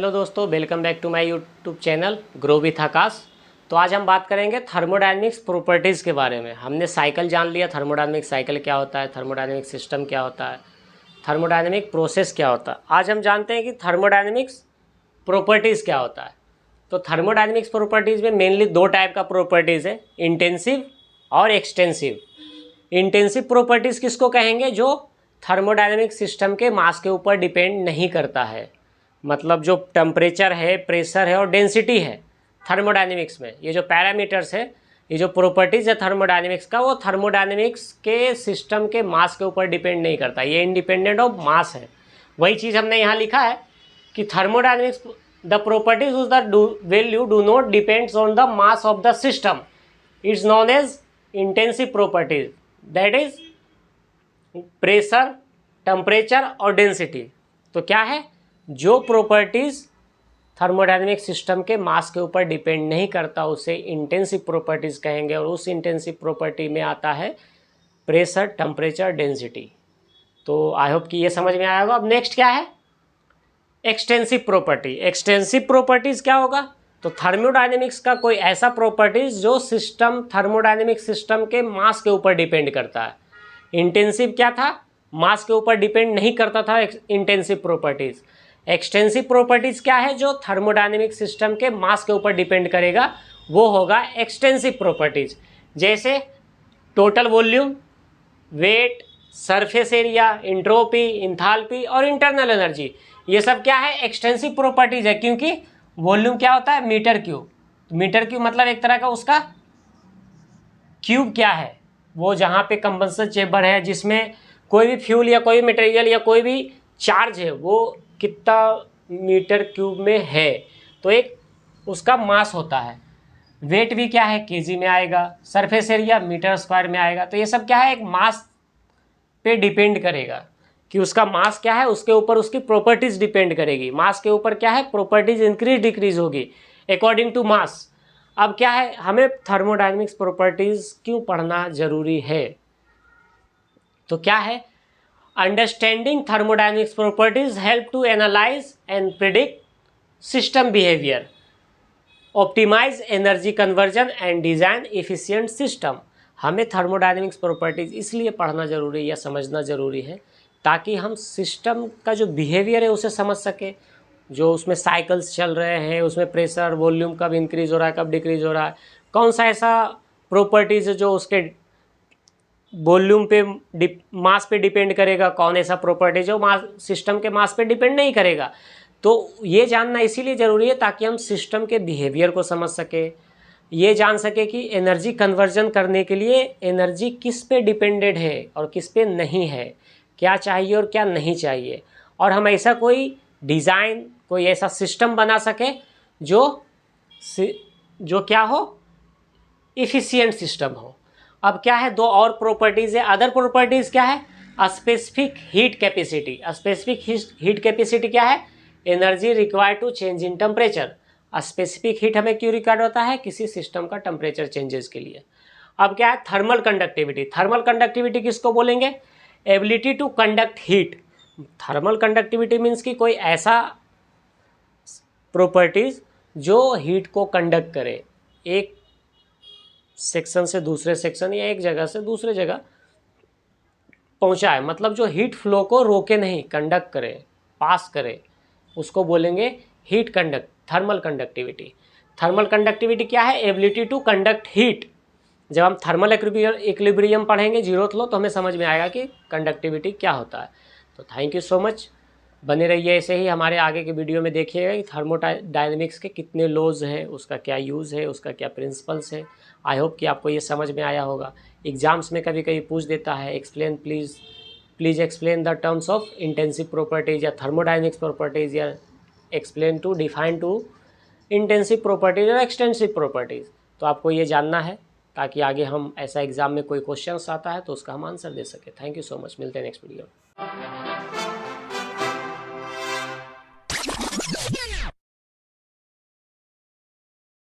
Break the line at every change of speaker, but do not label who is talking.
Hello दोस्तों, welcome back to my YouTube channel grow with Akash. तो आज हम बात करेंगे थर्मोडायनेमिक्स प्रॉपर्टीज़ के बारे में। हमने साइकिल जान लिया, थर्मोडायनेमिक साइकिल क्या होता है, थर्मोडायनेमिक सिस्टम क्या होता है, थर्मोडायनेमिक प्रोसेस क्या होता है। आज हम जानते हैं कि थर्मोडायनेमिक्स प्रॉपर्टीज़ क्या होता है। तो थर्मोडायनेमिक्स प्रॉपर्टीज़ में मेनली दो टाइप का प्रॉपर्टीज़ है, इंटेंसिव और एक्सटेंसिव। इंटेंसिव प्रॉपर्टीज़ किसको कहेंगे? जो थर्मोडायनेमिक सिस्टम के मास के ऊपर डिपेंड नहीं करता है, मतलब जो टेम्परेचर है, प्रेशर है और डेंसिटी है थर्मोडायनेमिक्स में, ये जो पैरामीटर्स है, ये जो प्रॉपर्टीज़ है थर्मोडायनेमिक्स का, वो थर्मोडायनेमिक्स के सिस्टम के मास के ऊपर डिपेंड नहीं करता, ये इंडिपेंडेंट ऑफ मास है। वही चीज़ हमने यहाँ लिखा है कि thermodynamics the properties whose the value do not depends on the mass of the system, it's known as intensive properties, that is pressure, temperature और डेंसिटी। तो क्या है? जो प्रॉपर्टीज़ थर्मोडायनेमिक सिस्टम के मास के ऊपर डिपेंड नहीं करता उसे इंटेंसिव प्रॉपर्टीज़ कहेंगे, और उस इंटेंसिव प्रॉपर्टी में आता है प्रेशर, टेम्परेचर, डेंसिटी। तो आई होप कि ये समझ में आया होगा। अब नेक्स्ट क्या है? Extensive property. एक्सटेंसिव प्रॉपर्टीज़ क्या होगा? तो थर्मोडायनेमिक्स का कोई ऐसा प्रॉपर्टीज़ जो सिस्टम, थर्मोडायनेमिक सिस्टम के मास के ऊपर डिपेंड करता है। इंटेंसिव क्या था? मास के ऊपर डिपेंड नहीं करता था इंटेंसिव प्रॉपर्टीज़। एक्सटेंसिव प्रॉपर्टीज़ क्या है? जो थर्मोडायनेमिक सिस्टम के मास के ऊपर डिपेंड करेगा, वो होगा एक्सटेंसिव प्रॉपर्टीज़। जैसे total volume, weight, surface area, entropy, enthalpy और इंटरनल एनर्जी, ये सब क्या है? एक्सटेंसिव प्रॉपर्टीज़ है। क्योंकि वॉल्यूम क्या होता है? Metre cube. मीटर क्यूब मतलब एक तरह का उसका क्यूब क्या है? वो जहाँ पे कंबंशन चेम्बर है, जिसमें कोई भी फ्यूल या कोई मटेरियल या कोई भी चार्ज है, वो कितना मीटर क्यूब में है, तो एक उसका मास होता है। वेट भी क्या है? केजी में आएगा। सरफेस एरिया मीटर स्क्वायर में आएगा। तो ये सब क्या है? एक मास पे डिपेंड करेगा कि उसका मास क्या है, उसके ऊपर उसकी प्रॉपर्टीज डिपेंड करेगी। मास के ऊपर क्या है? प्रॉपर्टीज इंक्रीज डिक्रीज होगी अकॉर्डिंग टू मास। अब क्या है, हमें थर्मोडायनेमिक्स प्रॉपर्टीज क्यों पढ़ना जरूरी है? तो क्या है, understanding thermodynamics properties help to analyse and predict system behaviour, optimise energy conversion and design efficient system. हमें थर्मोडायनेमिक्स प्रॉपर्टीज इसलिए पढ़ना जरूरी है या समझना ज़रूरी है ताकि हम सिस्टम का जो बिहेवियर है उसे समझ सके। जो उसमें साइकिल्स चल रहे हैं, उसमें प्रेशर, वॉल्यूम कब इंक्रीज हो रहा है, कब डिक्रीज हो रहा है, कौन सा ऐसा प्रॉपर्टीज़ जो उसके वॉल्यूम पे मास पे डिपेंड करेगा, कौन ऐसा प्रॉपर्टी जो मास सिस्टम के मास पे डिपेंड नहीं करेगा। तो ये जानना इसीलिए ज़रूरी है ताकि हम सिस्टम के बिहेवियर को समझ सके, ये जान सके कि एनर्जी कन्वर्जन करने के लिए एनर्जी किस पे डिपेंडेड है और किस पे नहीं है, क्या चाहिए और क्या नहीं चाहिए, और हम ऐसा कोई डिज़ाइन, कोई ऐसा सिस्टम बना सके जो क्या हो, इफ़िशिएंट सिस्टम हो। अब क्या है, दो और प्रॉपर्टीज़ है। अदर प्रॉपर्टीज़ क्या है? Specific heat capacity. Specific heat capacity क्या है? Energy required to change in temperature. Specific heat हमें क्यों रिक्वायर्ड होता है? किसी सिस्टम का टेम्परेचर चेंजेस के लिए। अब क्या है? Thermal conductivity. थर्मल कंडक्टिविटी किसको बोलेंगे? Ability to conduct heat. Thermal conductivity means कि कोई ऐसा प्रॉपर्टीज जो हीट को कंडक्ट करे, एक सेक्शन से दूसरे सेक्शन या एक जगह से दूसरे जगह पहुंचाए, मतलब जो हीट फ्लो को रोके नहीं, कंडक्ट करे, पास करे, उसको बोलेंगे heat conduct, thermal conductivity. Thermal conductivity क्या है? Ability to conduct heat. जब हम थर्मल इक्विलिब्रियम पढ़ेंगे, जीरोथ लॉ, तो हमें समझ में आएगा कि कंडक्टिविटी क्या होता है। तो थैंक यू सो मच, बने रहिए ऐसे ही। हमारे आगे के वीडियो में देखिएगा कि थर्मोडायनेमिक्स के कितने लॉज हैं, उसका क्या यूज़ है, उसका क्या प्रिंसिपल्स है। आई होप कि आपको ये समझ में आया होगा। एग्जाम्स में कभी कभी पूछ देता है, explain please explain the terms of intensive properties या थर्मोडायनेमिक्स प्रॉपर्टीज, या explain to define two intensive properties और एक्सटेंसिव प्रॉपर्टीज़। तो आपको ये जानना है ताकि आगे हम ऐसा एग्ज़ाम में कोई क्वेश्चन आता है तो उसका हम आंसर दे सकें। थैंक यू सो मच, मिलते हैं नेक्स्ट वीडियो में।